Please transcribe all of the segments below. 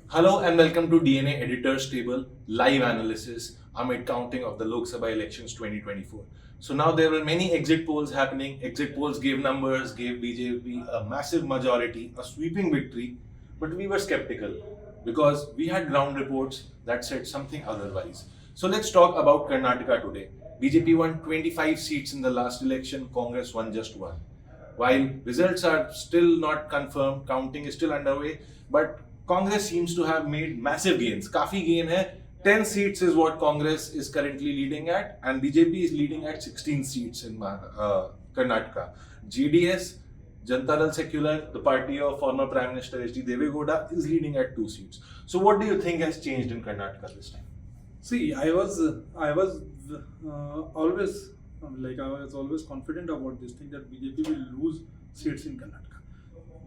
Hello and welcome to DNA Editor's Table live analysis amid counting of the Lok Sabha elections 2024. So now there were many exit polls happening. Exit polls gave numbers, gave BJP a massive majority, a sweeping victory, but we were skeptical because we had ground reports that said something otherwise. So let's talk about Karnataka today. BJP won 25 seats in the last election, Congress won just one. While results are still not confirmed, counting is still underway, but Congress seems to have made massive gains. काफी gain है. 10 seats is what Congress is currently leading at, and BJP is leading at 16 seats in Karnataka. JDS, Janata Dal Secular, the party of former Prime Minister H.D. Devegowda, is leading at 2 seats. So, what do you think has changed in Karnataka this time? See, I was always I was always confident about this thing that BJP will lose seats in Karnataka.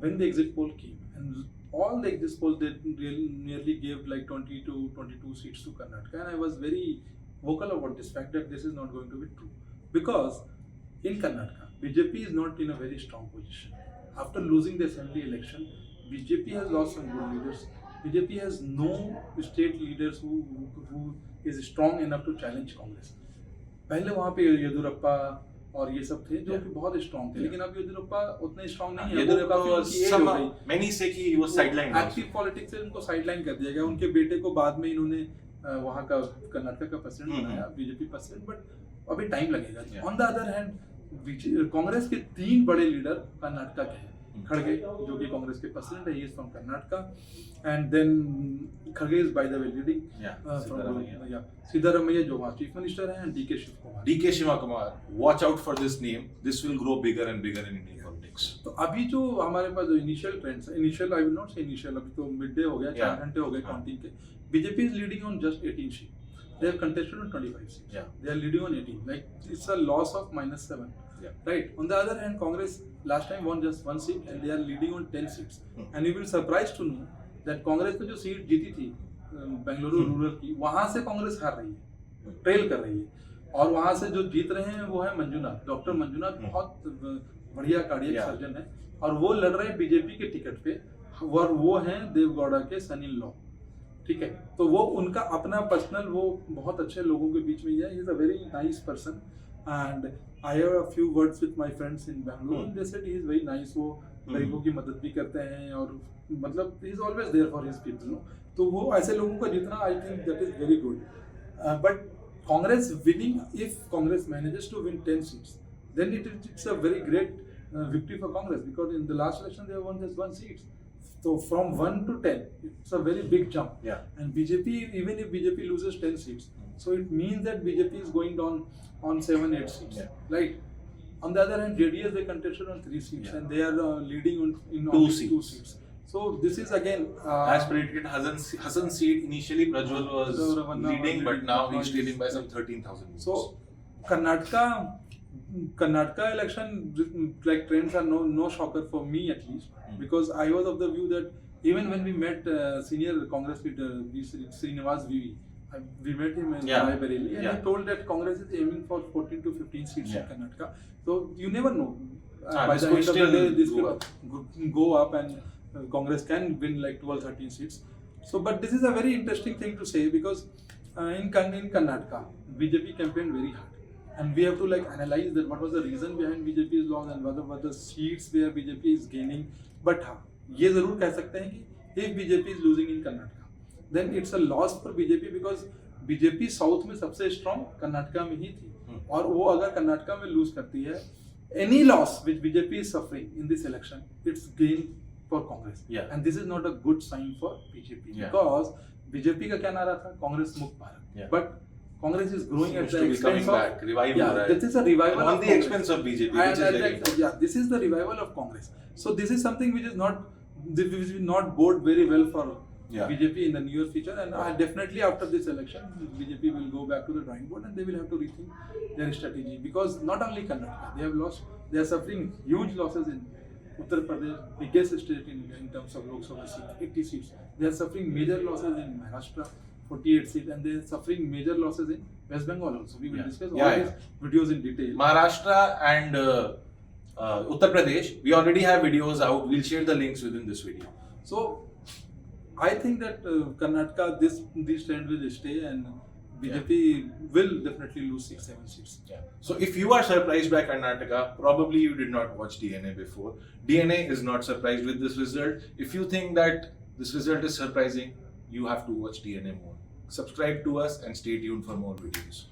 When the exit poll came, and all the exit polls they nearly gave like 20 to 22 seats to Karnataka, and I was very vocal about this fact that this is not going to be true because in Karnataka BJP is not in a very strong position. After losing the assembly election, BJP has lost some good leaders. BJP has no state leaders who is strong enough to challenge Congress. पहले वहाँ पे येदुरप्पा और ये सब थे जो कि बहुत स्ट्रांग थे, लेकिन अब येदुरप्पा उतने स्ट्रांग नहीं है. Yediyurappa was many say कि he was sidelined. Active politics से उनको साइडलाइन कर दिया गया. उनके बेटे को बाद में इन्होंने वहाँ का कर्नाटक का प्रेसिडेंट बनाया, बीजेपी प्रेसिडेंट, बट अभी टाइम लगेगा. On the other hand Congress के 3 बड़े लीडर कर्नाटक के हैं. खड़गे जो कि कांग्रेस के प्रेसिडेंट है, he is from Karnataka, and then खड़गे is by the way leading Siddaramaiah जो वहाँ चीफ मिनिस्टर हैं, and DK Shiva Kumar. DK Shiva Kumar, watch out for this name. This will grow bigger and bigger in Indian politics. तो अभी जो हमारे पास जो initial trends है, इनिशियल आई विल नॉट से इनिशियल, अभी तो मिड डे हो गया, 4 घंटे हो गए काउंटिंग के. BJP is leading on just 18 seat. They have contested on 25 seats. Yeah. They are leading on 18. Like it's a loss of -7. Yeah. Right. On the other hand, Congress last time won just 1 seat and they are leading on 10 seats. And you will be surprised to know that Congress ने जो seat जीती थी Bengaluru rural की, वहां से कांग्रेस हार रही है, ट्रेल कर रही है. और वहां से जो जीत रहे हैं वो है मंजुनाथ. डॉक्टर मंजुनाथ बहुत बढ़िया कार्डियक सर्जन है और वो लड़ रहे हैं बीजेपी के टिकट पे, और वो हैं देवगौड़ा के सन इन लॉ. ठीक है, तो वो उनका अपना पर्सनल, वो बहुत अच्छे लोगों के बीच में है. He is a very nice person and I have a few words with my friends in Bengaluru and they said he is very nice. वो गरीबों की मदद भी करते हैं और मतलब he is always there for his people no. तो वो ऐसे लोगों का जितना I think that is very good. But Congress winning, if Congress manages to win 10 seats, then it's a very great victory for Congress because in the last election they won just 1 seat. So from 1 to 10, it's a very big jump. Yeah. And BJP, even if BJP loses 10 seats, so it means that BJP is going down on 7-8 seats. Yeah. Right. On the other hand, JDS they contested on 3 seats and they are leading in 2 only seats. 2 seats. So this is again as predicted, Hassan seat initially Prajwal was leading, but now he's trailing by some 13,000 votes. So Karnataka election like trends are no shocker for me at least, because I was of the view that even when we met senior Congress leader Srinivas VV, we met him in Raebareli, and he told that Congress is aiming for 14 to 15 seats in Karnataka. So you never know. By the end of the day, this could go up and Congress can win like 12-13 seats. So, but this is a very interesting thing to say because in Karnataka, BJP campaigned very hard. And we have to like analyze that what was the reason behind BJP's loss and what were the seats where BJP is gaining. But हाँ, ये जरूर कह सकते हैं कि if BJP is losing in Karnataka, then it's a loss for BJP because BJP south में सबसे strong Karnataka में ही थी, और वो अगर कर्नाटका में lose करती है, any loss which BJP is suffering in this election, it's gain for Congress. Yeah. And this is not a good sign for BJP because BJP का क्या नारा था? कांग्रेस मुक्त Bharat. But Congress is growing at the expense of this is a revival on the expense of BJP, which is very this is the revival of Congress. So this is something which will not bode very well for BJP in the near future, and definitely after this election BJP will go back to the drawing board and they will have to rethink their strategy, because not only Karnataka, they are suffering huge losses in Uttar Pradesh, biggest state in terms of Lok Sabha seats, 80 seats. They are suffering major losses in Maharashtra, 48 seats, and they are suffering major losses in West Bengal also. We will discuss all these videos in detail. Maharashtra and Uttar Pradesh, we already have videos out. We'll share the links within this video. So I think that Karnataka, this trend will stay, and BJP will definitely lose 6-7 seats. Yeah. So if you are surprised by Karnataka, probably you did not watch DNA before. DNA is not surprised with this result. If you think that this result is surprising, you have to watch DNA more. Subscribe to us and stay tuned for more videos.